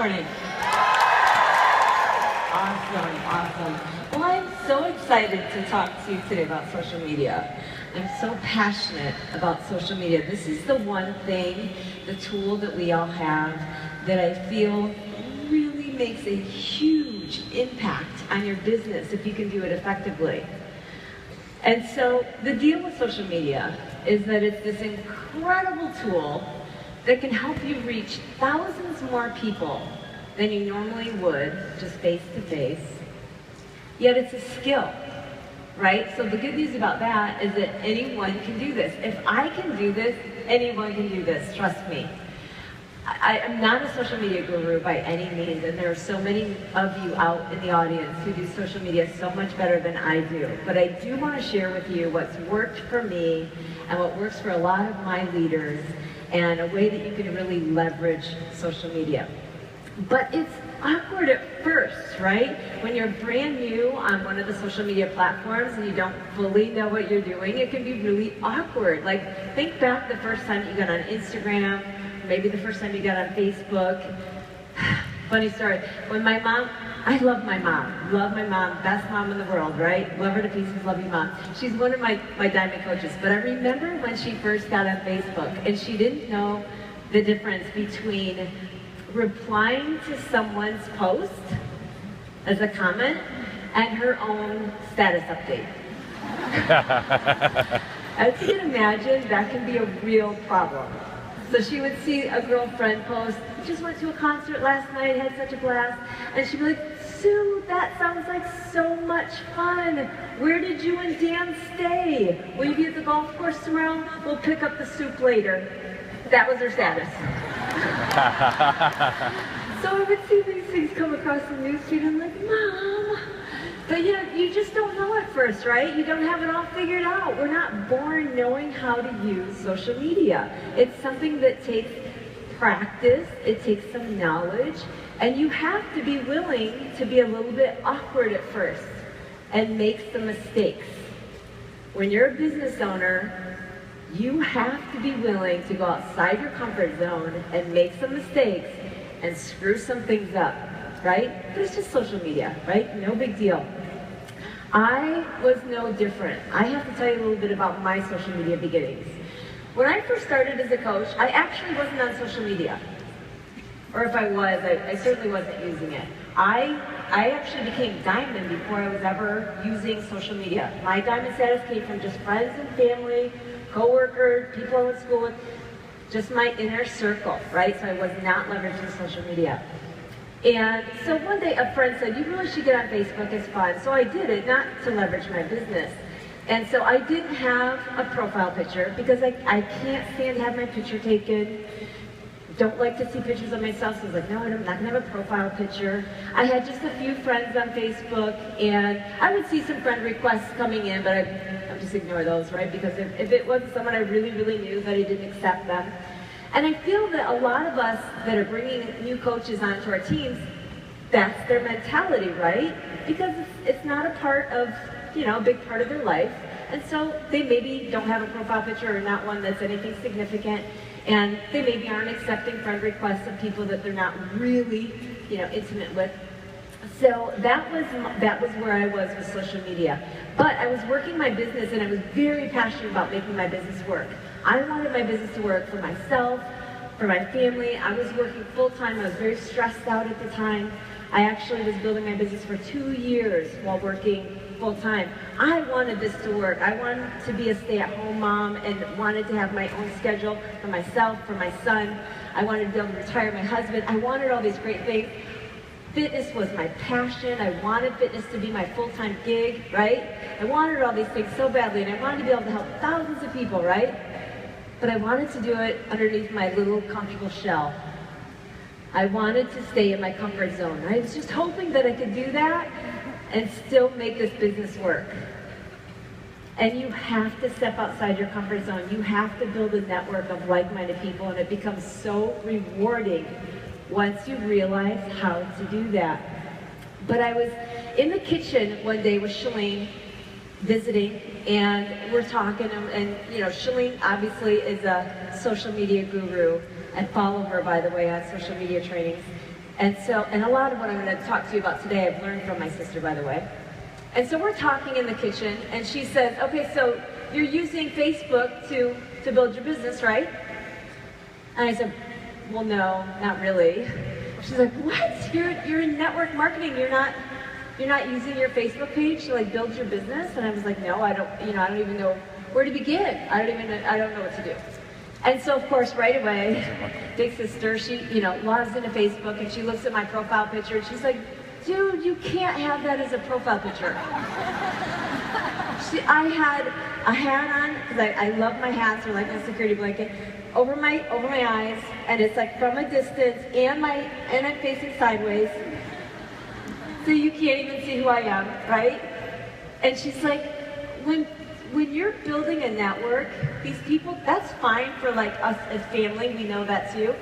morning? Awesome, awesome. Well, I'm so excited to talk to you today about social media. I'm so passionate about social media. This is the one thing, the tool that we all have that I feel really makes a huge impact on your business if you can do it effectively. And so the deal with social media is that it's this incredible tool that can help you reach thousands more people than you normally would just face to face. Yet it's a skill, right? So the good news about that is that anyone can do this. If I can do this, anyone can do this, trust me. I am not a social media guru by any means, and there are so many of you out in the audience who do social media so much better than I do. But I do want to share with you what's worked for me and what works for a lot of my leaders and a way that you can really leverage social media. But it's awkward at first, right? When you're brand new on one of the social media platforms and you don't fully know what you're doing, it can be really awkward. Like, think back the first time you got on Instagram, maybe the first time you got on Facebook. Funny story, when my mom, I love my mom, best mom in the world, right? Love her to pieces, love you mom. She's one of my diamond coaches, but I remember when she first got on Facebook and she didn't know the difference between replying to someone's post as a comment and her own status update. As you can imagine, that can be a real problem. So she would see a girlfriend post, just went to a concert last night, had such a blast, and she'd be like, Sue, that sounds like so much fun. Where did you and Dan stay? Will you be at the golf course tomorrow? We'll pick up the soup later. That was her status. So I would see these things come across the newsfeed and I'm like, Mom. But you just don't know at first, right? You don't have it all figured out. We're not born knowing how to use social media. It's something that takes practice, it takes some knowledge, and you have to be willing to be a little bit awkward at first and make some mistakes. When you're a business owner, you have to be willing to go outside your comfort zone and make some mistakes and screw some things up, right? But it's just social media, right? No big deal. I was no different. I have to tell you a little bit about my social media beginnings. When I first started as a coach, I actually wasn't on social media. Or if I was, I certainly wasn't using it. I actually became diamond before I was ever using social media. My diamond status came from just friends and family, coworkers, people I went to school with, just my inner circle, right? So I was not leveraging social media. And so one day a friend said, you really should get on Facebook, it's fun. So I did it, not to leverage my business. And so I didn't have a profile picture because I can't stand to have my picture taken. Don't like to see pictures of myself, so I was like, no, I'm not gonna have a profile picture. I had just a few friends on Facebook, and I would see some friend requests coming in, but I would just ignore those, right? Because if it wasn't someone I really, really knew, that I didn't accept them. And I feel that a lot of us that are bringing new coaches onto our teams, that's their mentality, right? Because it's not a part of, a big part of their life. And so they maybe don't have a profile picture or not one that's anything significant. And they maybe aren't accepting friend requests of people that they're not really, intimate with. So that was where I was with social media. But I was working my business and I was very passionate about making my business work. I wanted my business to work for myself, for my family. I was working full-time. I was very stressed out at the time. I actually was building my business for 2 years while working full-time. I wanted this to work. I wanted to be a stay-at-home mom and wanted to have my own schedule for myself, for my son. I wanted to be able to retire my husband. I wanted all these great things. Fitness was my passion. I wanted fitness to be my full-time gig, right? I wanted all these things so badly, and I wanted to be able to help thousands of people, right? But I wanted to do it underneath my little comfortable shell. I wanted to stay in my comfort zone. I was just hoping that I could do that and still make this business work. And you have to step outside your comfort zone. You have to build a network of like-minded people, and it becomes so rewarding once you realize how to do that. But I was in the kitchen one day with Shalene, visiting, and we're talking, and Shalene obviously is a social media guru. I follow her, by the way, on social media trainings. And a lot of what I'm going to talk to you about today, I've learned from my sister, by the way. And so we're talking in the kitchen, and she says, okay, so you're using Facebook to build your business, right? And I said, well, no, not really. She's like, what? You're in network marketing. You're not using your Facebook page to like build your business? And I was like, no, I don't even know where to begin. I don't know what to do. And so, of course, right away, big sister, she, logs into Facebook, and she looks at my profile picture, and she's like, dude, you can't have that as a profile picture. I had a hat on, because I love my hats, they're like my security blanket, over my eyes, and it's like from a distance, and I'm facing sideways, so you can't even see who I am, right? And she's like, when you're building a network, these people, that's fine for like us as family, we know that too.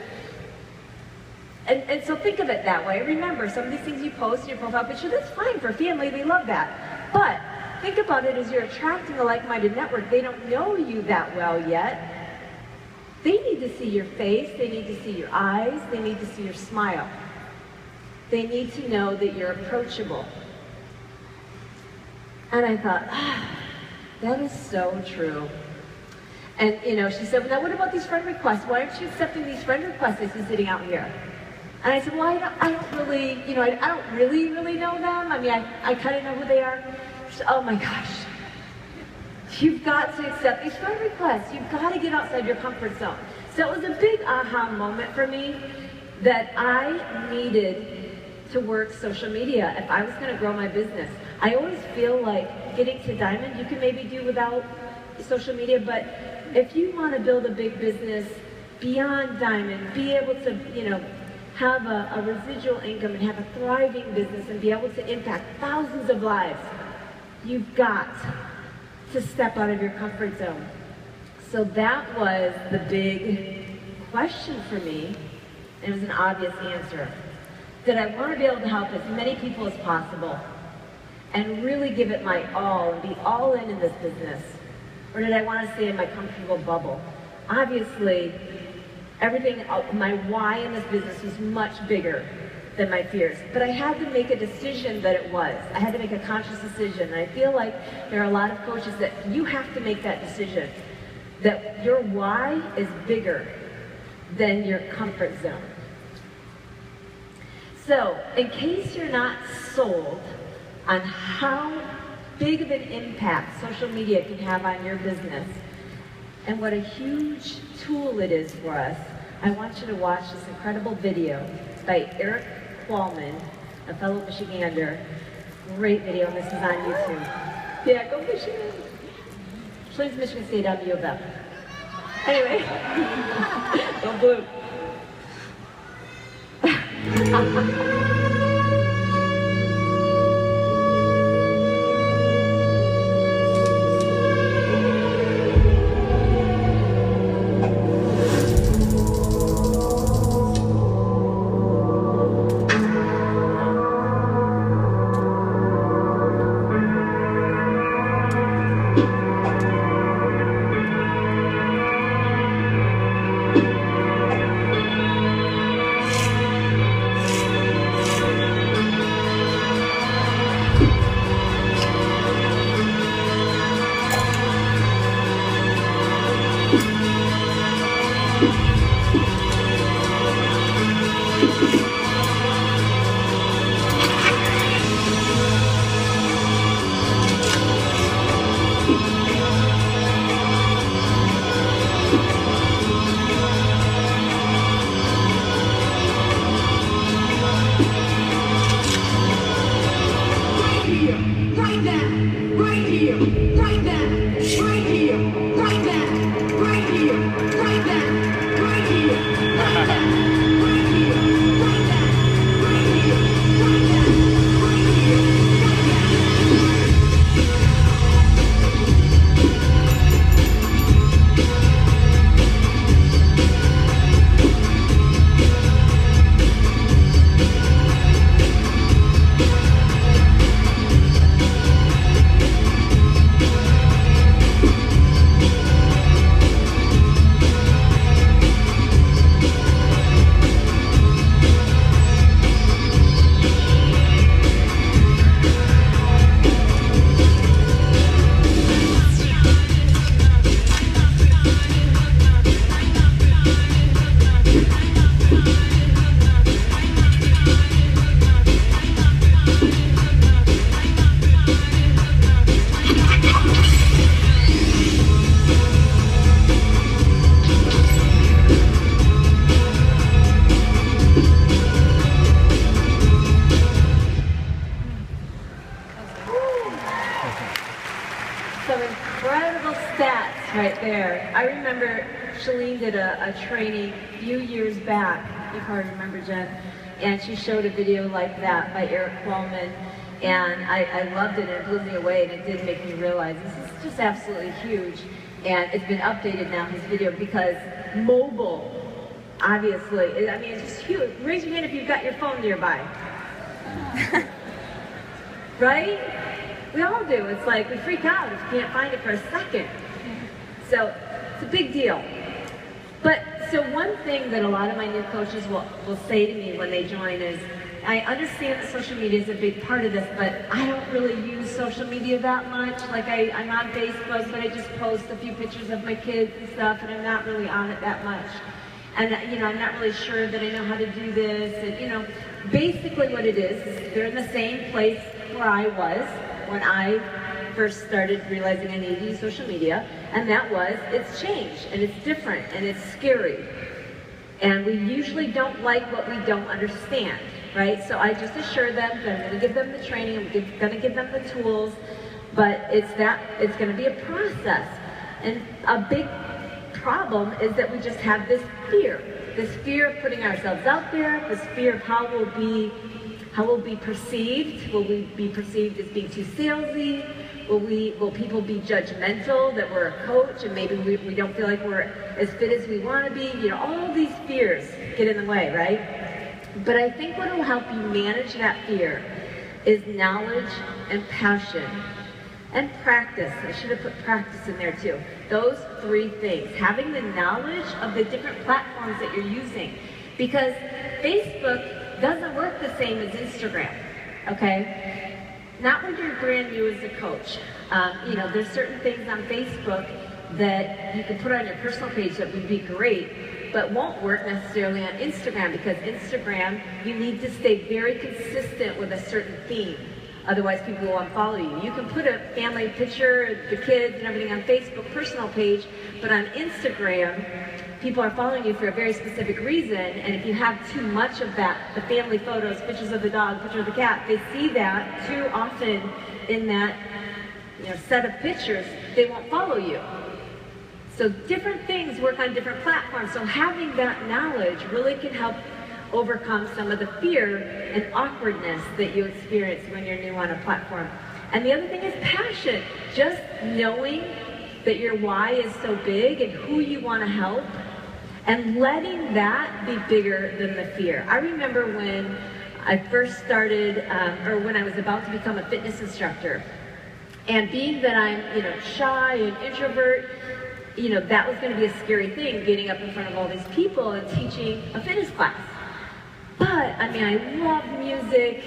And so think of it that way. Remember, some of these things you post in your profile picture, that's fine for family, they love that. But think about it as you're attracting a like-minded network. They don't know you that well yet. They need to see your face, they need to see your eyes, they need to see your smile. They need to know that you're approachable. And I thought, that is so true. And she said, well, now what about these friend requests? Why aren't you accepting these friend requests I see sitting out here? And I said, well, I don't really, I don't really know them. I mean, I kind of know who they are. She said, oh my gosh. You've got to accept these friend requests. You've got to get outside your comfort zone. So it was a big aha moment for me that I needed to work social media if I was going to grow my business. I always feel like getting to Diamond, you can maybe do without social media, but if you want to build a big business beyond Diamond, be able to, have a residual income and have a thriving business and be able to impact thousands of lives, you've got to step out of your comfort zone. So that was the big question for me, and it was an obvious answer. Did I want to be able to help as many people as possible and really give it my all and be all in this business? Or did I want to stay in my comfortable bubble? Obviously, my why in this business was much bigger than my fears. But I had to make a decision that it was. I had to make a conscious decision. And I feel like there are a lot of coaches that you have to make that decision, that your why is bigger than your comfort zone. So, in case you're not sold on how big of an impact social media can have on your business, and what a huge tool it is for us, I want you to watch this incredible video by Eric Qualman, a fellow Michigander. Great video, and this is on YouTube. Yeah, go Michigan. Plains Michigan State on U of M. Anyway, go blue. there. I remember Shalene did a training a few years back. You probably remember, Jen. And she showed a video like that by Eric Qualman. And I loved it, and it blew me away, and it did make me realize this is just absolutely huge. And it's been updated now, his video, because mobile, obviously, I mean, it's just huge. Raise your hand if you've got your phone nearby. Right? We all do. It's like we freak out if you can't find it for a second. So it's a big deal. But so one thing that a lot of my new coaches will say to me when they join is, I understand that social media is a big part of this, but I don't really use social media that much. Like I'm on Facebook, but I just post a few pictures of my kids and stuff, and I'm not really on it that much. And I'm not really sure that I know how to do this. And basically what it is they're in the same place where I was when I first started realizing I needed to use social media, and that was, it's changed, and it's different, and it's scary. And we usually don't like what we don't understand, right? So I just assure them that I'm going to give them the training, I'm going to give them the tools, but it's going to be a process. And a big problem is that we just have this fear of putting ourselves out there, this fear of how we'll be perceived. Will we be perceived as being too salesy? Will people be judgmental that we're a coach and maybe we don't feel like we're as fit as we want to be? All these fears get in the way, right? But I think what will help you manage that fear is knowledge and passion and practice. I should have put practice in there too. Those three things. Having the knowledge of the different platforms that you're using. Because Facebook doesn't work the same as Instagram, okay? Not when you're brand new as a coach. There's certain things on Facebook that you can put on your personal page that would be great, but won't work necessarily on Instagram, because Instagram, you need to stay very consistent with a certain theme. Otherwise, people will unfollow you. You can put a family picture, the kids and everything on Facebook personal page, but on Instagram, people are following you for a very specific reason, and if you have too much of that, the family photos, pictures of the dog, picture of the cat, they see that too often in that set of pictures, they won't follow you. So different things work on different platforms, so having that knowledge really can help overcome some of the fear and awkwardness that you experience when you're new on a platform. And the other thing is passion. Just knowing that your why is so big and who you want to help, and letting that be bigger than the fear. I remember when I first started, or when I was about to become a fitness instructor, and being that I'm, shy and introvert, that was going to be a scary thing, getting up in front of all these people and teaching a fitness class. But, I loved music,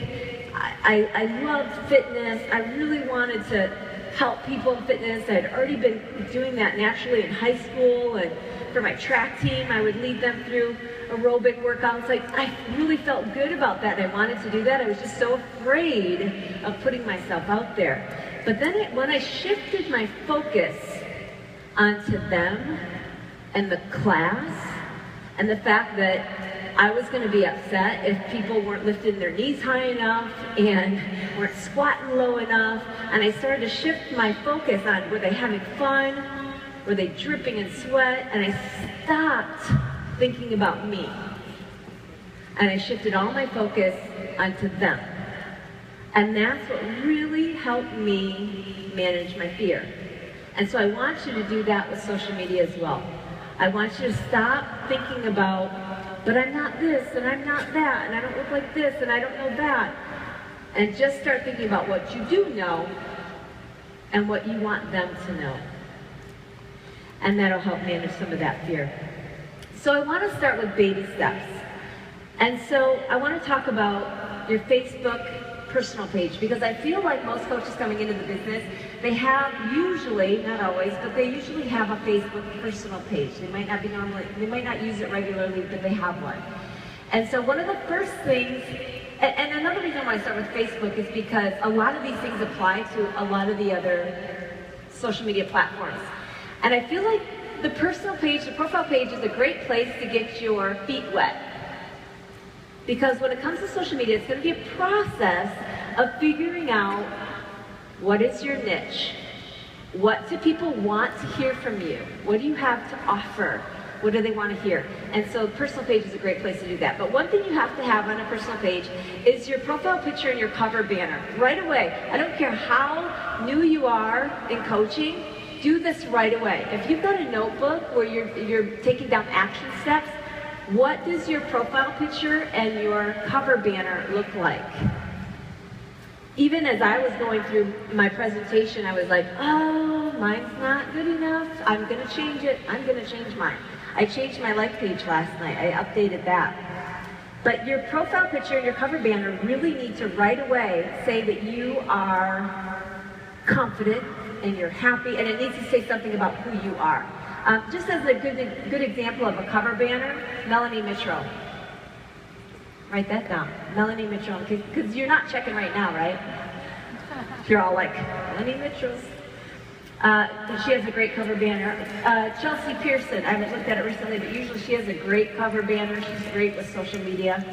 I loved fitness, I really wanted to help people in fitness. I'd already been doing that naturally in high school, and for my track team, I would lead them through aerobic workouts. I really felt good about that. I wanted to do that. I was just so afraid of putting myself out there. But then when I shifted my focus onto them and the class, and the fact that I was going to be upset if people weren't lifting their knees high enough and weren't squatting low enough, and I started to shift my focus on, were they having fun? Were they dripping in sweat? And I stopped thinking about me. And I shifted all my focus onto them. And that's what really helped me manage my fear. And so I want you to do that with social media as well. I want you to stop thinking about, but I'm not this, and I'm not that, and I don't look like this, and I don't know that. And just start thinking about what you do know and what you want them to know. And that'll help manage some of that fear. So I want to start with baby steps. And so I want to talk about your Facebook personal page, because I feel like most coaches coming into the business, they have usually, not always, but they usually have a Facebook personal page. They might not use it regularly, but they have one. And so one of the first things, and another reason why I start with Facebook is because a lot of these things apply to a lot of the other social media platforms. And I feel like the personal page, the profile page, is a great place to get your feet wet. Because when it comes to social media, it's going to be a process of figuring out what is your niche, What do people want to hear from you? What do you have to offer? What do they want to hear? And so personal page is a great place to do that. But one thing you have to have on a personal page is your profile picture and your cover banner. Right away. I don't care how new you are in coaching, do this right away. If you've got a notebook where you're taking down action steps, what does your profile picture and your cover banner look like? Even as I was going through my presentation, I was like, oh, mine's not good enough. I'm going to change it. I'm going to change mine. I changed my like page last night. I updated that. But your profile picture and your cover banner really need to right away say that you are confident and you're happy, and it needs to say something about who you are. Just as a good example of a cover banner, Melanie Mitchell. Write that down, Melanie Mitchell, because you're not checking right now, right? You're all like, Melanie Mitchell's. She has a great cover banner. Chelsea Pearson, I haven't looked at it recently, but usually she has a great cover banner. She's great with social media.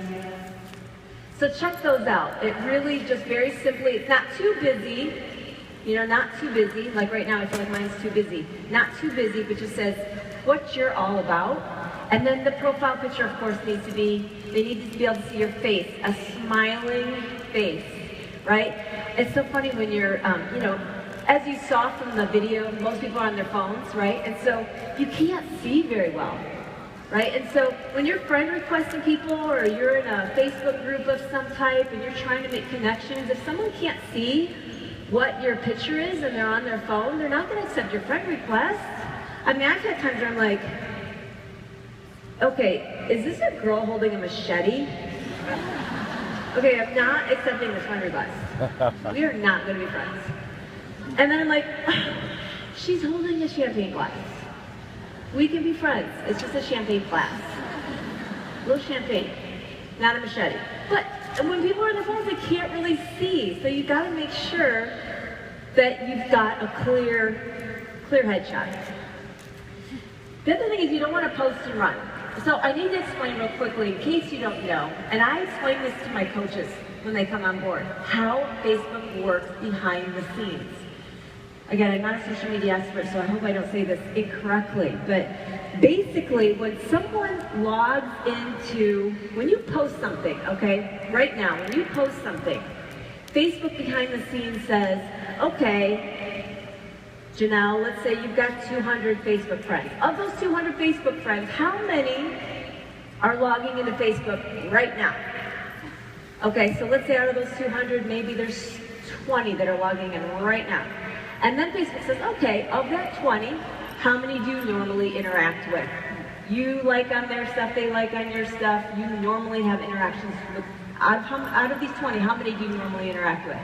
So check those out. It really just very simply, it's not too busy, you know, not too busy. Like right now, I feel like mine's too busy. Not too busy, but just says what you're all about. And then the profile picture, of course, needs to be, they need to be able to see your face, a smiling face, right? It's so funny when you're, you know, as you saw from the video, most people are on their phones, right? And so you can't see very well, right? And so when you're friend requesting people or you're in a Facebook group of some type and you're trying to make connections, if someone can't see what your picture is and they're on their phone, they're not going to accept your friend request. I mean, I've had times where I'm like, okay, is this a girl holding a machete? Okay, I'm not accepting this friend request. We are not going to be friends. And then I'm like, she's holding a champagne glass. We can be friends. It's just a champagne glass. A little champagne, not a machete. But when people are on their phones, they can't really see. So you've got to make sure that you've got a clear headshot. The other thing is you don't want to post and run. So I need to explain real quickly, in case you don't know, and I explain this to my coaches when they come on board, how Facebook works behind the scenes. Again, I'm not a social media expert, so I hope I don't say this incorrectly, but basically when someone logs into, when you post something, okay, right now, when you post something, Facebook behind the scenes says, okay, Jenelle, let's say you've got 200 Facebook friends. Of those 200 Facebook friends, how many are logging into Facebook right now? Okay, so let's say out of those 200, maybe there's 20 that are logging in right now. And then Facebook says, okay, of that 20, how many do you normally interact with? You like on their stuff, they like on your stuff, you normally have interactions with, out of these 20, how many do you normally interact with?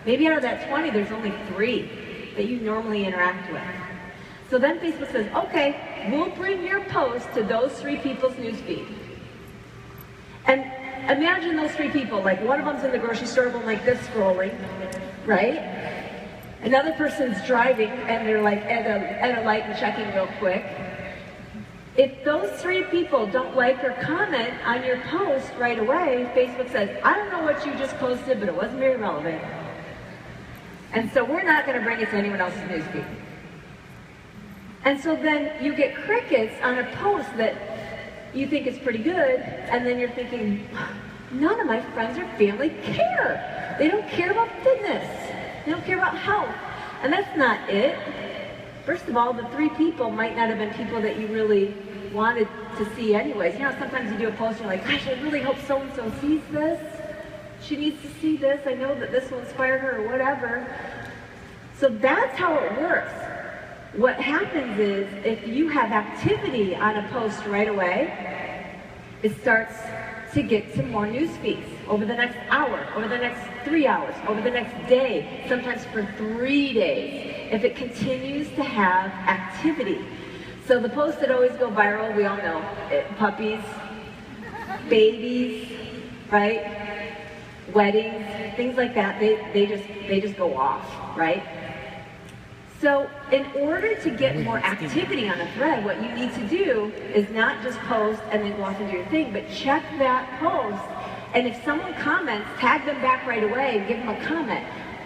Maybe out of that 20, there's only 3 that you normally interact with. So then Facebook says, okay, we'll bring your post to those 3 people's newsfeed. And imagine those 3 people, like one of them's in the grocery store going like this scrolling, right? Another person's driving and they're like at a light and checking real quick. If those 3 people don't like or comment on your post right away, Facebook says, I don't know what you just posted, but it wasn't very relevant. And so we're not going to bring it to anyone else's newsfeed. And so then you get crickets on a post that you think is pretty good, and then you're thinking, none of my friends or family care. They don't care about fitness. They don't care about health. And that's not it. First of all, the 3 people might not have been people that you really wanted to see anyways. You know, sometimes you do a post and you're like, gosh, I really hope so-and-so sees this. She needs to see this. I know that this will inspire her or whatever. So that's how it works. What happens is if you have activity on a post right away, it starts to get some more news feeds over the next hour, over the next 3 hours, over the next day, sometimes for 3 days, if it continues to have activity. So the posts that always go viral, we all know, puppies, babies, right? Weddings, things like that, they just go off, right? So in order to get more activity on a thread, what you need to do is not just post and then go off and do your thing, but check that post. And if someone comments, tag them back right away and give them a comment.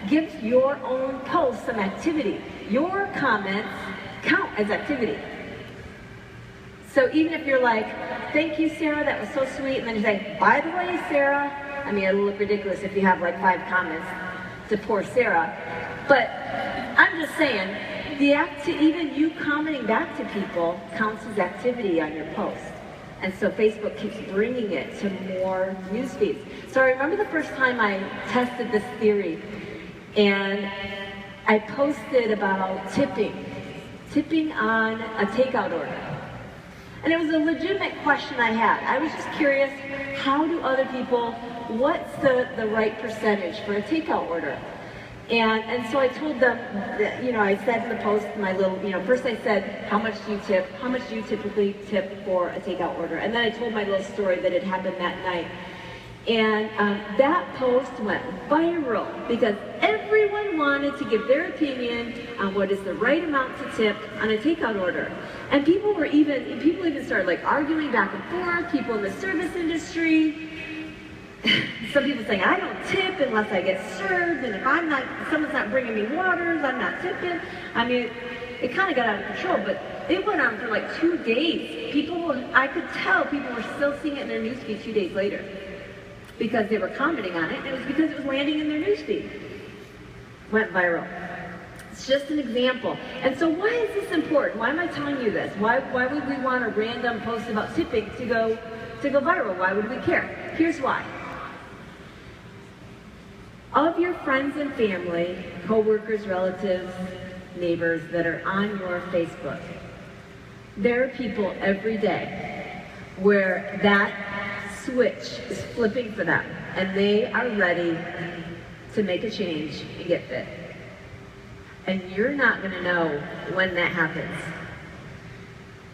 Give your own post some activity. Your comments count as activity. So even if you're like, thank you, Sarah, that was so sweet, and then you say, by the way, Sarah, I mean, it'll look ridiculous if you have like 5 comments to poor Sarah, but I'm just saying, even you commenting back to people counts as activity on your post. And so Facebook keeps bringing it to more news feeds. So I remember the first time I tested this theory, and I posted about tipping on a takeout order. And it was a legitimate question I had. I was just curious, how do other people, what's the right percentage for a takeout order? And so I told them, that, I said in the post, my little, first I said, how much do you tip? How much do you typically tip for a takeout order? And then I told my little story that had happened that night. And that post went viral because everyone wanted to give their opinion on what is the right amount to tip on a takeout order. And people even started like arguing back and forth, people in the service industry. Some people saying, I don't tip unless I get served, and if someone's not bringing me waters, I'm not tipping. I mean, it kind of got out of control, but it went on for like 2 days. I could tell people were still seeing it in their newsfeed 2 days later because they were commenting on it, and it was because it was landing in their newsfeed. Went viral. It's just an example. And so why is this important? Why am I telling you this? Why would we want a random post about tipping to go viral? Why would we care? Here's why. Of your friends and family, coworkers, relatives, neighbors that are on your Facebook, there are people every day where that switch is flipping for them, and they are ready to make a change and get fit. And you're not going to know when that happens.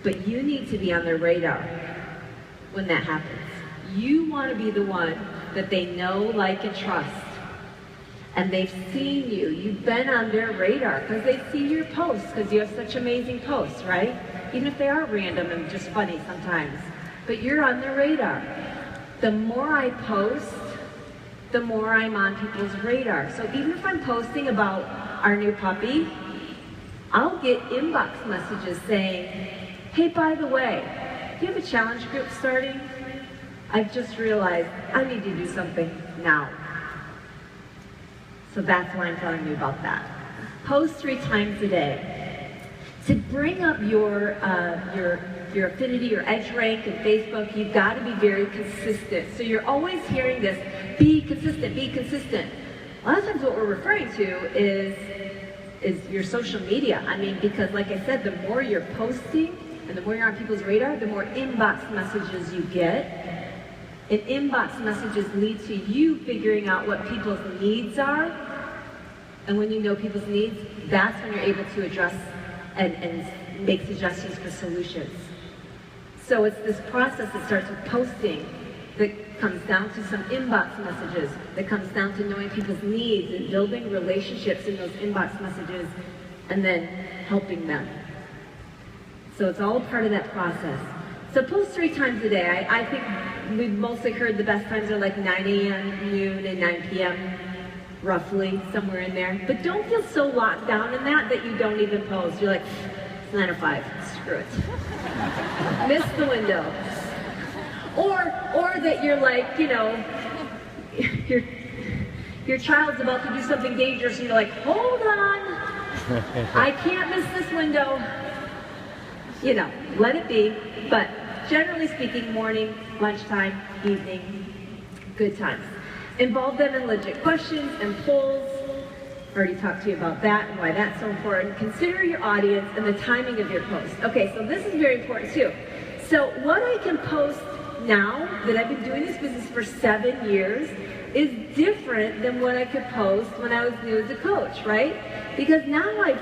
But you need to be on their radar when that happens. You want to be the one that they know, like, and trust. And they've seen you. You've been on their radar because they see your posts because you have such amazing posts, right? Even if they are random and just funny sometimes. But you're on their radar. The more I post, the more I'm on people's radar. So even if I'm posting about our new puppy, I'll get inbox messages saying, hey, by the way, do you have a challenge group starting? I've just realized I need to do something now. So that's why I'm telling you about that. Post 3 times a day. To bring up your affinity, your edge rank in Facebook, you've got to be very consistent. So you're always hearing this, be consistent, be consistent. A lot of times what we're referring to is your social media. I mean, because like I said, the more you're posting and the more you're on people's radar, the more inbox messages you get. And inbox messages lead to you figuring out what people's needs are. And when you know people's needs, that's when you're able to address and make suggestions for solutions. So it's this process that starts with posting, that comes down to some inbox messages, that comes down to knowing people's needs and building relationships in those inbox messages, and then helping them. So it's all part of that process. So post 3 times a day. I think we've mostly heard the best times are like 9 a.m., noon, and 9 p.m., roughly, somewhere in there. But don't feel so locked down in that you don't even post. You're like, it's 9 or 5, screw it. Miss the window. Or that you're like, your child's about to do something dangerous and you're like, hold on, I can't miss this window. Let it be. But generally speaking, morning, lunchtime, evening, good times. Involve them in legit questions and polls. Already talked to you about that and why that's so important. Consider your audience and the timing of your post. Okay, so this is very important too. So what I can post now that I've been doing this business for 7 years is different than what I could post when I was new as a coach, right? Because now I've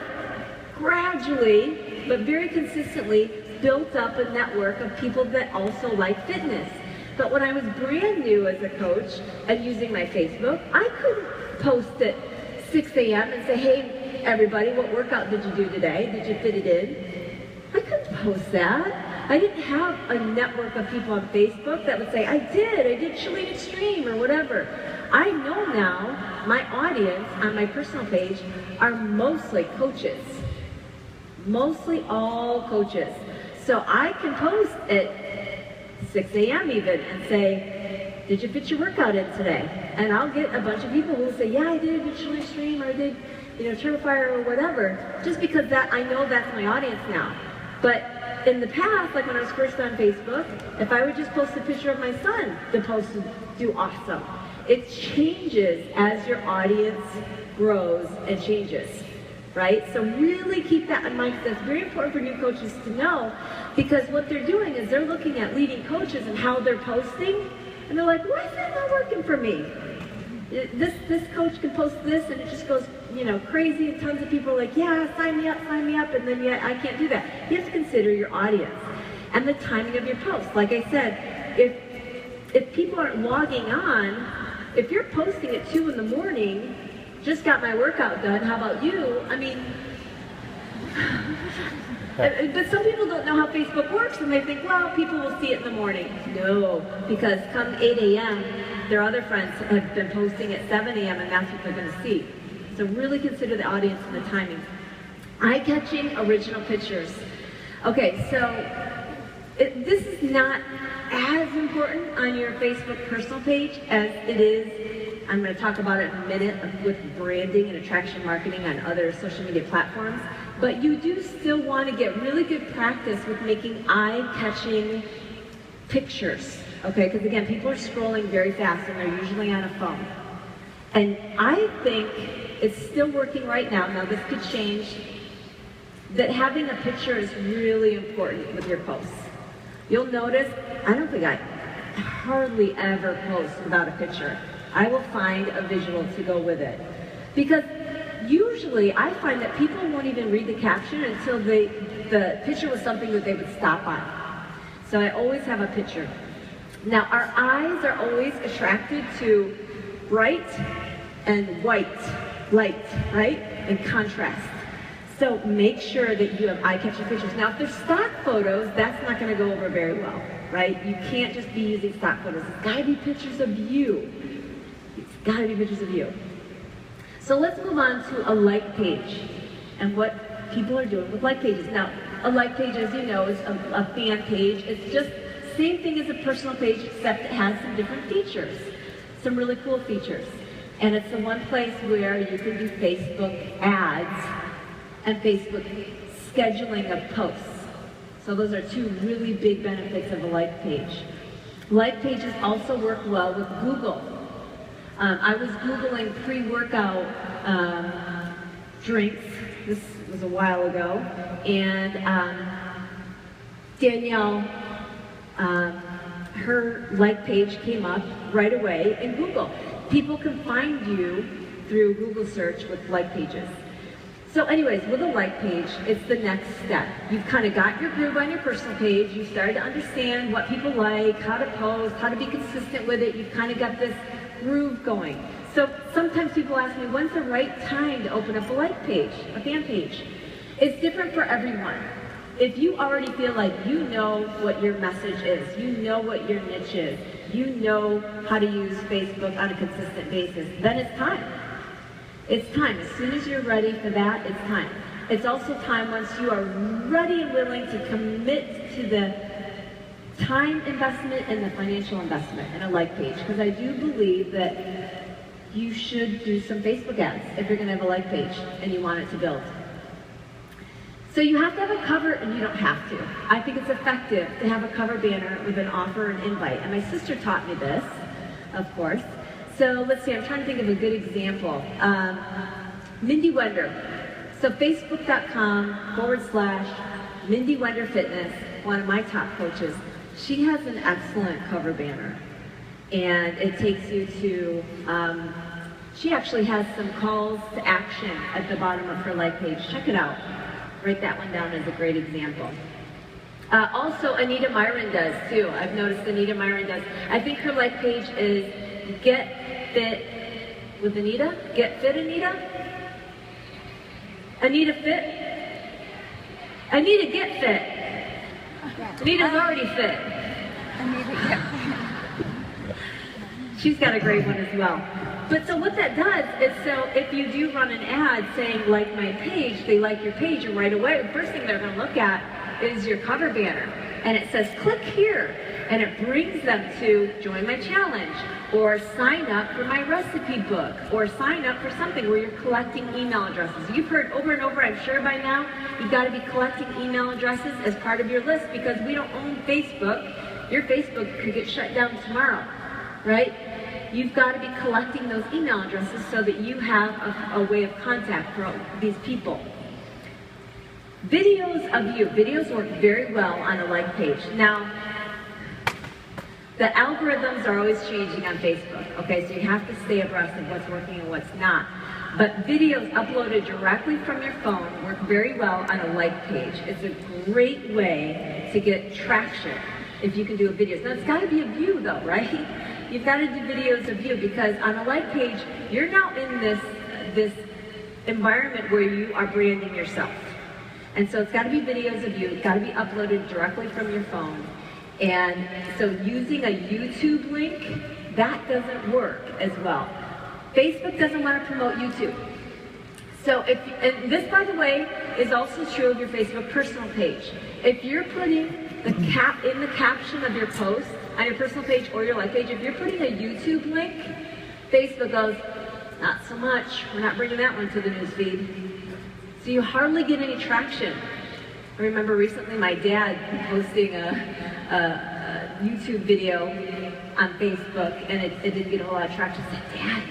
gradually, but very consistently, built up a network of people that also like fitness. But when I was brand new as a coach and using my Facebook, I couldn't post at 6 a.m. and say, hey, everybody, what workout did you do today? Did you fit it in? I couldn't post that. I didn't have a network of people on Facebook that would say, I did Cheerleading Extreme or whatever. I know now my audience on my personal page are mostly coaches. Mostly all coaches. So I can post at 6 a.m. even and say, did you fit your workout in today? And I'll get a bunch of people who will say, yeah, I did a stream, or I did, Turbofire or whatever, just because that I know that's my audience now. But in the past, like when I was first on Facebook, if I would just post a picture of my son, the post would do awesome. It changes as your audience grows and changes, right? So really keep that in mind. That's very important for new coaches to know, because what they're doing is they're looking at leading coaches and how they're posting, and they're like, why is that not working for me? This coach can post this, and it just goes, crazy, and tons of people are like, yeah, sign me up, and then I can't do that. You have to consider your audience and the timing of your post. Like I said, if people aren't logging on, if you're posting at 2 in the morning, just got my workout done, how about you? I mean, but some people don't know how Facebook works, and they think, well, people will see it in the morning. No, because come 8 a.m., their other friends have been posting at 7 a.m., and that's what they're going to see. So really consider the audience and the timing. Eye-catching original pictures. Okay, so this is not as important on your Facebook personal page as it is, I'm going to talk about it in a minute, with branding and attraction marketing on other social media platforms. But you do still want to get really good practice with making eye-catching pictures. Okay, because again, people are scrolling very fast and they're usually on a phone. And I think it's still working right now. Now this could change. That having a picture is really important with your posts. You'll notice, I don't think I hardly ever post without a picture. I will find a visual to go with it. Because usually I find that people won't even read the caption until the picture was something that they would stop on. So I always have a picture. Now our eyes are always attracted to bright and white light, right? And contrast. So make sure that you have eye-catching pictures. Now if they're stock photos, that's not going to go over very well, right? You can't just be using stock photos. It's got to be pictures of you. It's got to be pictures of you. So let's move on to a like page and what people are doing with like pages. Now, a like page, as you know, is a fan page. It's just the same thing as a personal page, except it has some different features, some really cool features. And it's the one place where you can do Facebook ads and Facebook scheduling of posts. So those are two really big benefits of a like page. Like pages also work well with Google. I was Googling pre-workout drinks. This was a while ago. And Danielle, her like page came up right away in Google. People can find you through Google search with like pages. So anyways, with a like page, it's the next step. You've kind of got your groove on your personal page. You've started to understand what people like, how to post, how to be consistent with it. You've kind of got this groove going. So sometimes people ask me, when's the right time to open up a like page, a fan page? It's different for everyone. If you already feel like you know what your message is, you know what your niche is, you know how to use Facebook on a consistent basis, then it's time. It's time. As soon as you're ready for that, it's time. It's also time once you are ready and willing to commit to the time investment and the financial investment in a like page. Because I do believe that you should do some Facebook ads if you're going to have a like page and you want it to build. So you have to have a cover, and you don't have to. I think it's effective to have a cover banner with an offer and invite. And my sister taught me this, of course. So let's see, I'm trying to think of a good example. Mindy Wender. So Facebook.com/Mindy Wender Fitness, one of my top coaches. She has an excellent cover banner. And it takes you to, she actually has some calls to action at the bottom of her like page. Check it out. Write that one down as a great example. Also, Anita Myron does too. I've noticed Anita Myron does. I think her like page is Get Fit with Anita? Get Fit Anita? Anita Fit? Anita Get Fit. Anita's already fit. Anita Get Fit. She's got a great one as well. But so what that does is, so if you do run an ad saying like my page, they like your page, and right away the first thing they're going to look at is your cover banner. And it says click here, and it brings them to join my challenge, or sign up for my recipe book, or sign up for something where you're collecting email addresses. You've heard over and over, I'm sure by now, you've got to be collecting email addresses as part of your list, because we don't own Facebook. Your Facebook could get shut down tomorrow, right? You've got to be collecting those email addresses so that you have a way of contact for these people. Videos of you. Videos work very well on a like page. Now, the algorithms are always changing on Facebook, okay? So you have to stay abreast of what's working and what's not. But videos uploaded directly from your phone work very well on a like page. It's a great way to get traction if you can do a video. Now, it's got to be a view, though, right? You've got to do videos of you, because on a like page, you're now in this environment where you are branding yourself. And so it's got to be videos of you. It's got to be uploaded directly from your phone. And so using a YouTube link, that doesn't work as well. Facebook doesn't want to promote YouTube. So and this, by the way, is also true of your Facebook personal page. If you're putting in the caption of your post on your personal page or your like page, if you're putting a YouTube link, Facebook goes, not so much. We're not bringing that one to the news feed. So you hardly get any traction. I remember recently my dad posting a YouTube video on Facebook, and it didn't get a whole lot of traction. I said, Dad,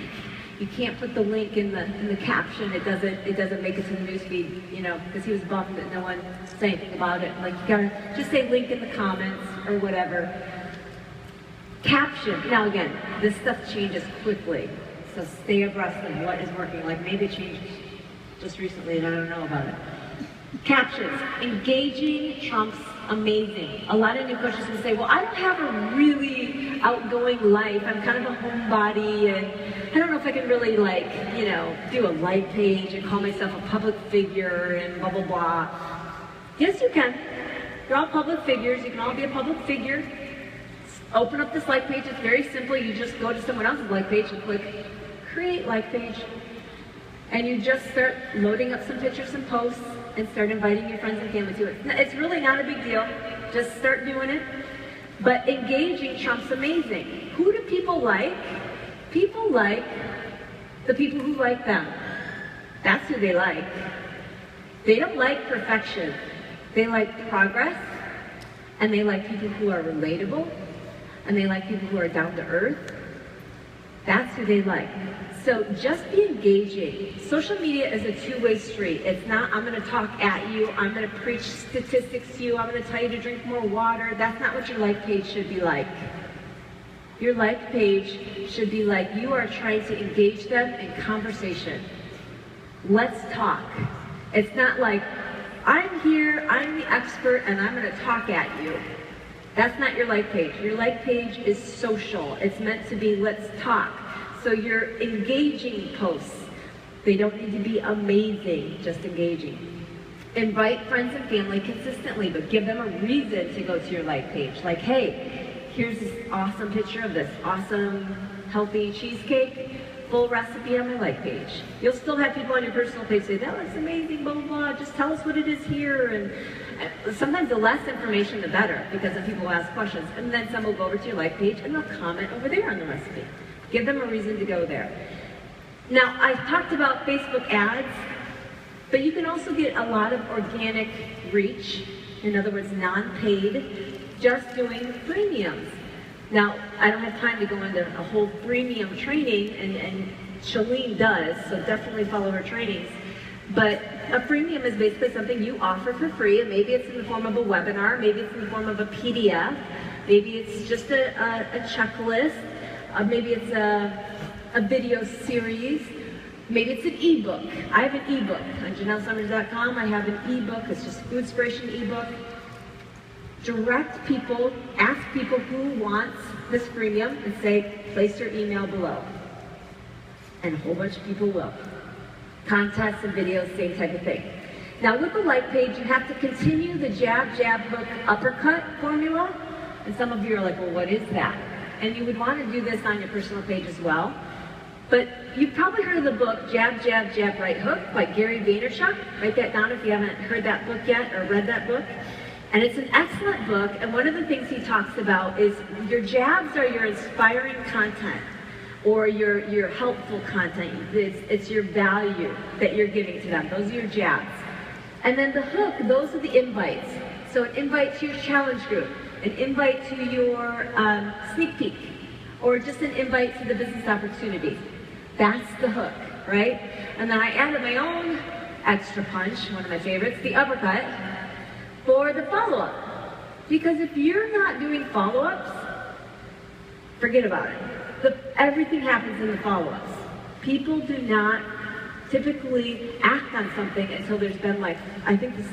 you can't put the link in the caption. It doesn't make it to the news feed, you know, because he was bummed that no one said anything about it. Like, you gotta just say link in the comments or whatever. Caption. Now again, this stuff changes quickly, so stay abreast of what is working. Like, maybe it changed just recently and I don't know about it. Captions. Engaging trumps amazing. A lot of new coaches will say, well, I don't have a really outgoing life. I'm kind of a homebody, and I don't know if I can really, like, you know, do a like page and call myself a public figure and blah, blah, blah. Yes, you can. You're all public figures. You can all be a public figure. Open up this like page. It's very simple. You just go to someone else's like page and click create like page. And you just start loading up some pictures and posts and start inviting your friends and family to it. It's really not a big deal. Just start doing it. But engaging trumps amazing. Who do people like? People like the people who like them. That's who they like. They don't like perfection. They like progress, and they like people who are relatable, and they like people who are down to earth. That's who they like. So just be engaging. Social media is a two-way street. It's not, I'm going to talk at you, I'm going to preach statistics to you, I'm going to tell you to drink more water. That's not what your like page should be like. Your like page should be like you are trying to engage them in conversation. Let's talk. It's not like, I'm here, I'm the expert, and I'm going to talk at you. That's not your like page. Your like page is social. It's meant to be let's talk. So you're engaging posts. They don't need to be amazing, just engaging. Invite friends and family consistently, but give them a reason to go to your like page. Like, hey, here's this awesome picture of this awesome healthy cheesecake. Full recipe on my like page. You'll still have people on your personal page say, that looks amazing, blah, blah, blah. Just tell us what it is here. And sometimes the less information, the better, because then people will ask questions. And then some will go over to your like page and they'll comment over there on the recipe. Give them a reason to go there. Now, I talked about Facebook ads, but you can also get a lot of organic reach, in other words, non-paid, just doing premiums. Now, I don't have time to go into a whole freemium training, and Shalene does, so definitely follow her trainings. But a freemium is basically something you offer for free, and maybe it's in the form of a webinar, maybe it's in the form of a PDF, maybe it's just a checklist, maybe it's a video series, maybe it's an ebook. I have an ebook on JenelleSummers.com. I have an ebook. It's just a food inspiration ebook. Direct people, ask people who wants this freemium and say, place your email below. And a whole bunch of people will. Contests and videos, same type of thing. Now with the like page, you have to continue the jab, jab, hook, uppercut formula. And some of you are like, well, what is that? and you would want to do this on your personal page as well. But you've probably heard of the book Jab, Jab, Jab, Right Hook by Gary Vaynerchuk. Write that down if you haven't heard that book yet or read that book. And it's an excellent book, and one of the things he talks about is your jabs are your inspiring content or your helpful content. It's your value that you're giving to them. Those are your jabs. And then the hook, those are the invites. So an invite to your challenge group, an invite to your sneak peek, or just an invite to the business opportunity. That's the hook, right? And then I added my own extra punch, one of my favorites, the uppercut, for the follow-up. Because if you're not doing follow-ups, forget about it. Everything happens in the follow-ups. People do not typically act on something until there's been like, I think the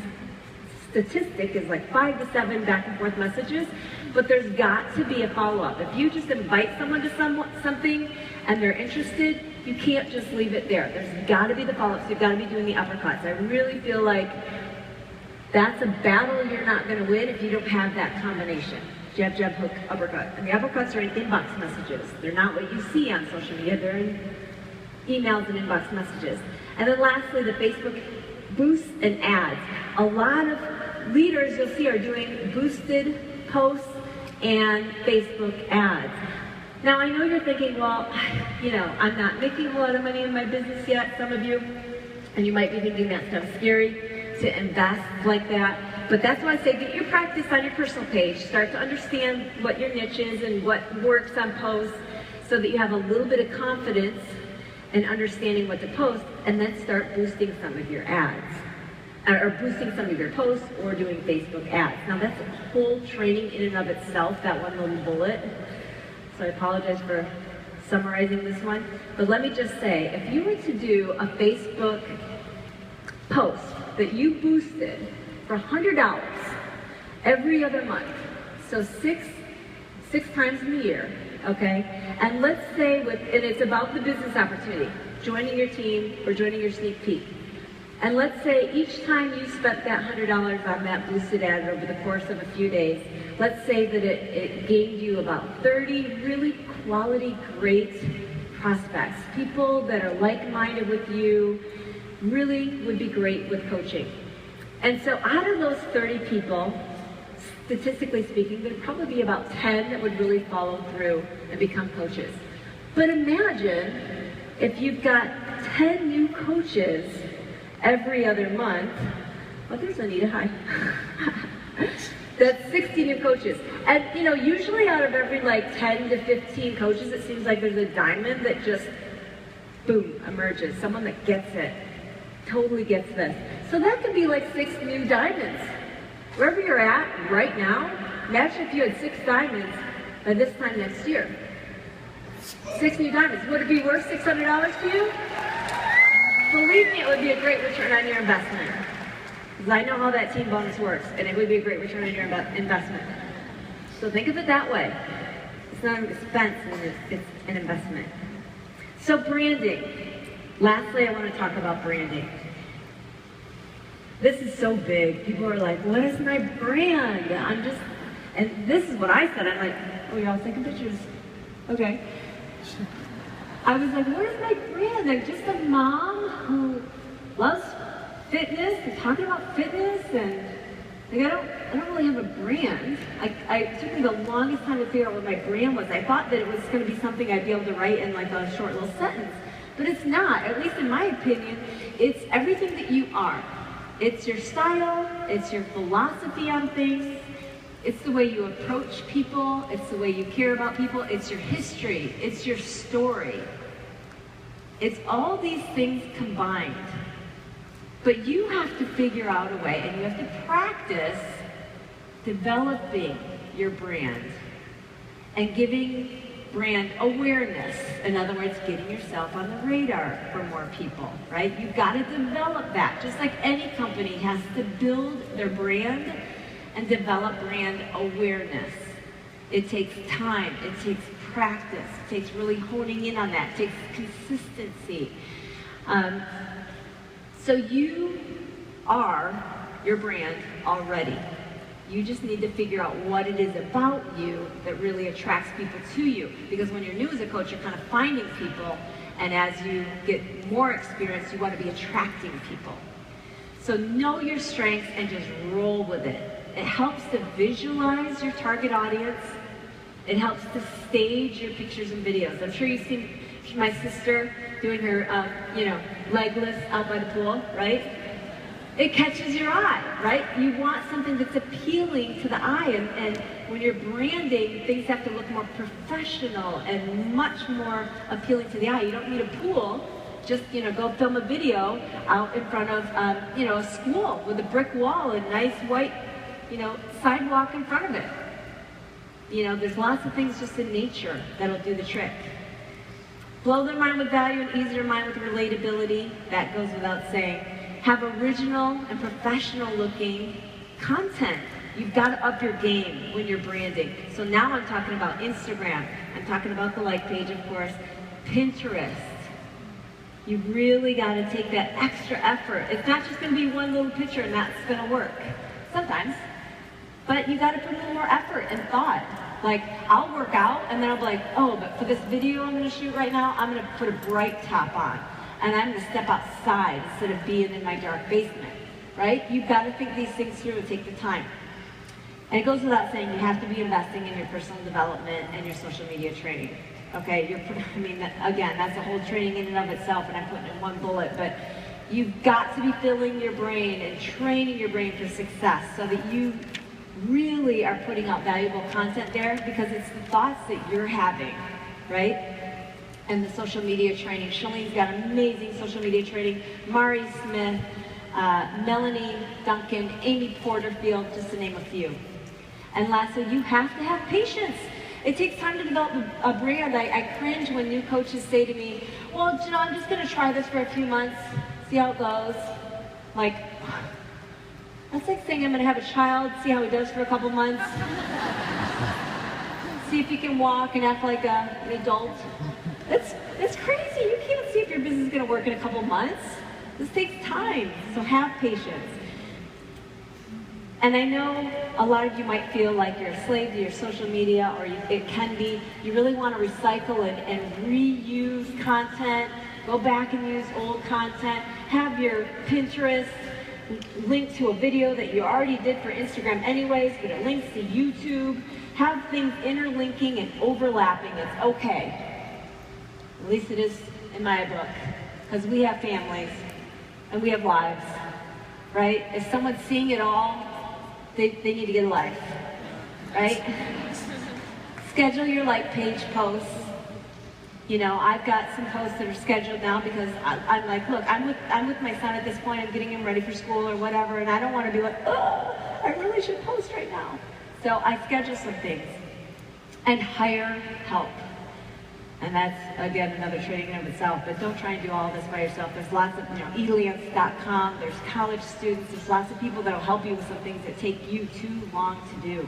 statistic is like 5 to 7 back and forth messages, but there's got to be a follow-up. If you just invite someone to something and they're interested, you can't just leave it there. There's got to be the follow-ups. You've got to be doing the uppercuts. I really feel like that's a battle you're not going to win if you don't have that combination. Jab, jab, hook, uppercut. And the uppercuts are in inbox messages. They're not what you see on social media. They're in emails and inbox messages. And then lastly, the Facebook boosts and ads. A lot of leaders you'll see are doing boosted posts and Facebook ads. Now I know you're thinking, well, I'm not making a lot of money in my business yet, some of you, and you might be thinking that stuff's scary to invest like that. But that's why I say get your practice on your personal page. Start to understand what your niche is and what works on posts so that you have a little bit of confidence in understanding what to post, and then start boosting some of your ads. Or boosting some of your posts or doing Facebook ads. Now that's a whole training in and of itself, that one little bullet. So I apologize for summarizing this one. But let me just say, if you were to do a Facebook post that you boosted for $100 every other month, so six times in the year, okay? And let's say, and it's about the business opportunity, joining your team or joining your sneak peek. And let's say each time you spent that $100 on that boosted ad over the course of a few days, let's say that it gained you about 30 really quality, great prospects, people that are like-minded with you, really would be great with coaching. And so out of those 30 people, statistically speaking, there'd probably be about 10 that would really follow through and become coaches. But imagine if you've got 10 new coaches every other month. Oh, there's Anita, hi. That's 60 new coaches. And usually out of every 10 to 15 coaches, it seems like there's a diamond that just, boom, emerges. Someone that gets it, totally gets this. So that could be like 6 new diamonds. Wherever you're at right now, imagine if you had 6 diamonds by this time next year. 6 new diamonds. Would it be worth $600 to you? Believe me, it would be a great return on your investment. Because I know how that team bonus works, and it would be a great return on your investment. So think of it that way. It's not an expense, it's an investment. So branding. Lastly, I want to talk about branding. This is so big. People are like, what is my brand? And this is what I said. I'm like, oh, y'all taking pictures? Okay. I was like, what is my brand? I'm just a mom who loves fitness and talking about fitness, and I don't really have a brand. It took me the longest time to figure out what my brand was. I thought that it was going to be something I'd be able to write in a short little sentence, but it's not. At least in my opinion, it's everything that you are. It's your style, it's your philosophy on things, it's the way you approach people, it's the way you care about people, it's your history, it's your story. It's all these things combined. But you have to figure out a way, and you have to practice developing your brand and giving brand awareness. In other words, getting yourself on the radar for more people, right? You've got to develop that. Just like any company has to build their brand and develop brand awareness. It takes time, it takes practice, it takes really honing in on that, it takes consistency. So you are your brand already. You just need to figure out what it is about you that really attracts people to you. Because when you're new as a coach, you're kind of finding people, and as you get more experience, you want to be attracting people. So know your strengths and just roll with it. It helps to visualize your target audience. It helps to stage your pictures and videos. I'm sure you've seen my sister doing her, legless out by the pool, right? It catches your eye, right? You want something that's appealing to the eye, and when you're branding, things have to look more professional and much more appealing to the eye. You don't need a pool. Just, go film a video out in front of, a school with a brick wall and nice white, sidewalk in front of it. There's lots of things just in nature that'll do the trick. Blow their mind with value and ease their mind with relatability. That goes without saying. Have original and professional looking content. You've got to up your game when you're branding. So now I'm talking about Instagram. I'm talking about the like page, of course. Pinterest. You really got to take that extra effort. It's not just going to be one little picture and that's going to work. Sometimes. But you got to put a little more effort and thought. Like, I'll work out and then I'll be like, oh, but for this video I'm going to shoot right now, I'm going to put a bright top on. And I'm going to step outside instead of being in my dark basement, right? You've got to think these things through and take the time. And it goes without saying, you have to be investing in your personal development and your social media training. Okay, again, that's a whole training in and of itself, and I'm putting it in one bullet, but you've got to be filling your brain and training your brain for success so that you really are putting out valuable content there, because it's the thoughts that you're having, right? And the social media training. Shalene's got amazing social media training. Mari Smith, Melanie Duncan, Amy Porterfield, just to name a few. And lastly, you have to have patience. It takes time to develop a brand. I cringe when new coaches say to me, well, Jenelle, I'm just going to try this for a few months, see how it goes. Like, that's like saying I'm going to have a child, see how he does for a couple months. See if he can walk and act like an adult. It's crazy. You can't see if your business is going to work in a couple months. This takes time, so have patience. And I know a lot of you might feel like you're a slave to your social media, or it can be. You really want to recycle and reuse content, go back and use old content, have your Pinterest link to a video that you already did for Instagram anyways, but it links to YouTube. Have things interlinking and overlapping. It's okay. At least it is in my book, because we have families and we have lives, right? If someone's seeing it all, they need to get a life, right? Schedule your like page posts. I've got some posts that are scheduled now because I'm like, look, I'm with my son at this point. I'm getting him ready for school or whatever, and I don't want to be like, oh, I really should post right now. So I schedule some things and hire help. And that's, again, another training in of itself, but don't try and do all this by yourself. There's lots of, elance.com, there's college students, there's lots of people that'll help you with some things that take you too long to do.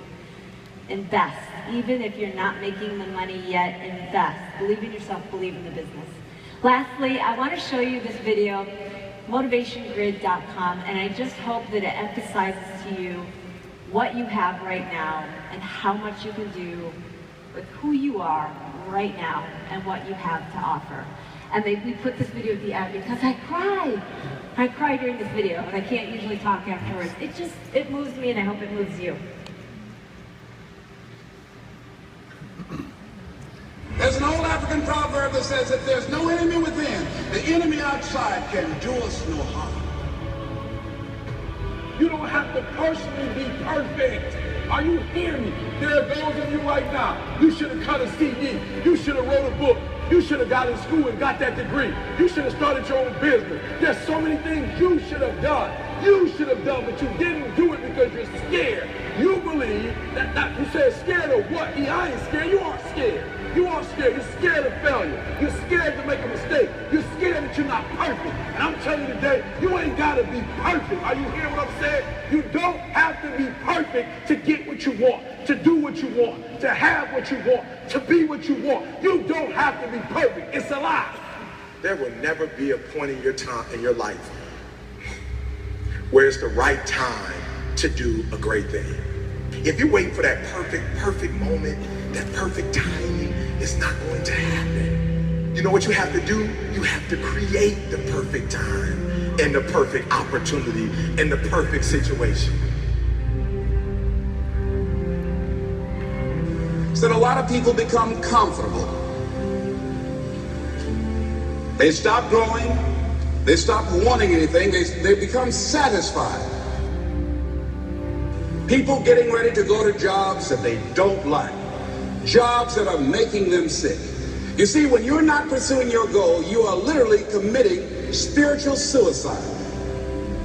Invest. Even if you're not making the money yet, invest. Believe in yourself, believe in the business. Lastly, I want to show you this video, motivationgrid.com, and I just hope that it emphasizes to you what you have right now and how much you can do with who you are right now and what you have to offer. And we put this video at the end because I cry. I cry during this video, and I can't usually talk afterwards. It moves me, and I hope it moves you. There's an old African proverb that says that there's no enemy within, the enemy outside can do us no harm. You don't have to personally be perfect. Are you hearing me? There are those of you right now, you should have cut a CD. You should have wrote a book. You should have got in school and got that degree. You should have started your own business. There's so many things you should have done. You should have done, but you didn't do it because you're scared. You believe that you said scared of what? Yeah, I ain't scared. You aren't scared. You aren't scared. You're scared of failure. You're scared to make a mistake. You're scared that you're not perfect. And I'm telling you today, you ain't got to be perfect. Are you hearing what I'm saying? You don't have to be perfect to get what you want, to do what you want, to have what you want, to be what you want. You don't have to be perfect. It's a lie. There will never be a point in your life where it's the right time to do a great thing. If you're waiting for that perfect moment, that perfect timing, it's not going to happen. You know what you have to do? You have to create the perfect time and the perfect opportunity and the perfect situation. So that a lot of people become comfortable. They stop growing. They stop wanting anything. They become satisfied. People getting ready to go to jobs that they don't like. Jobs that are making them sick. You see, when you're not pursuing your goal, you are literally committing spiritual suicide.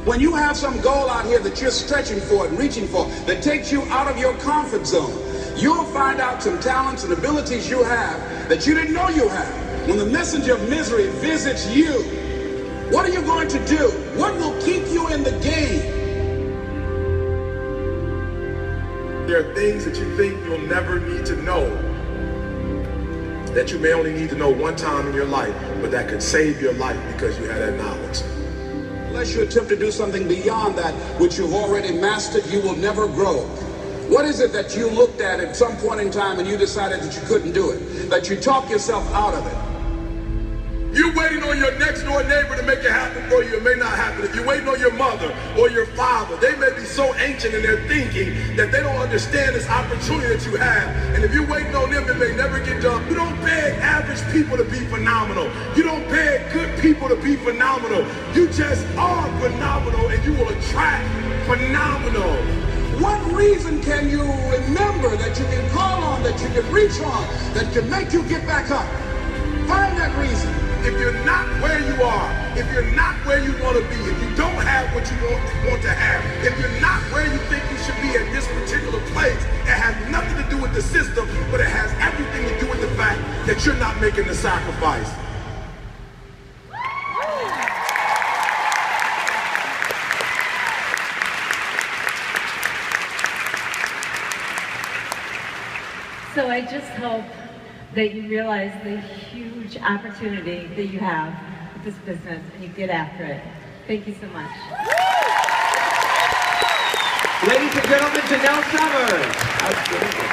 When you have some goal out here that you're stretching for and reaching for that takes you out of your comfort zone, you'll find out some talents and abilities you have that you didn't know you have. When the messenger of misery visits you, what are you going to do? What will keep you in the game? There are things that you think you'll never need to know, that you may only need to know one time in your life, but that could save your life because you had that knowledge. Unless you attempt to do something beyond that which you've already mastered, you will never grow. What is it that you looked at some point in time and you decided that you couldn't do it? That you talked yourself out of it? You're waiting on your next door neighbor to make it happen for you. It may not happen. If you're waiting on your mother or your father, they may be so ancient in their thinking that they don't understand this opportunity that you have. And if you're waiting on them, it may never get done. You don't beg average people to be phenomenal. You don't beg good people to be phenomenal. You just are phenomenal, and you will attract phenomenal. What reason can you remember that you can call on, that you can reach on, that can make you get back up? Find that reason. If you're not where you are, if you're not where you want to be, if you don't have what you want to have, if you're not where you think you should be at this particular place, it has nothing to do with the system, but it has everything to do with the fact that you're not making the sacrifice. So I just hope that you realize the huge opportunity that you have with this business and you get after it. Thank you so much. Ladies and gentlemen, Jenelle Summers.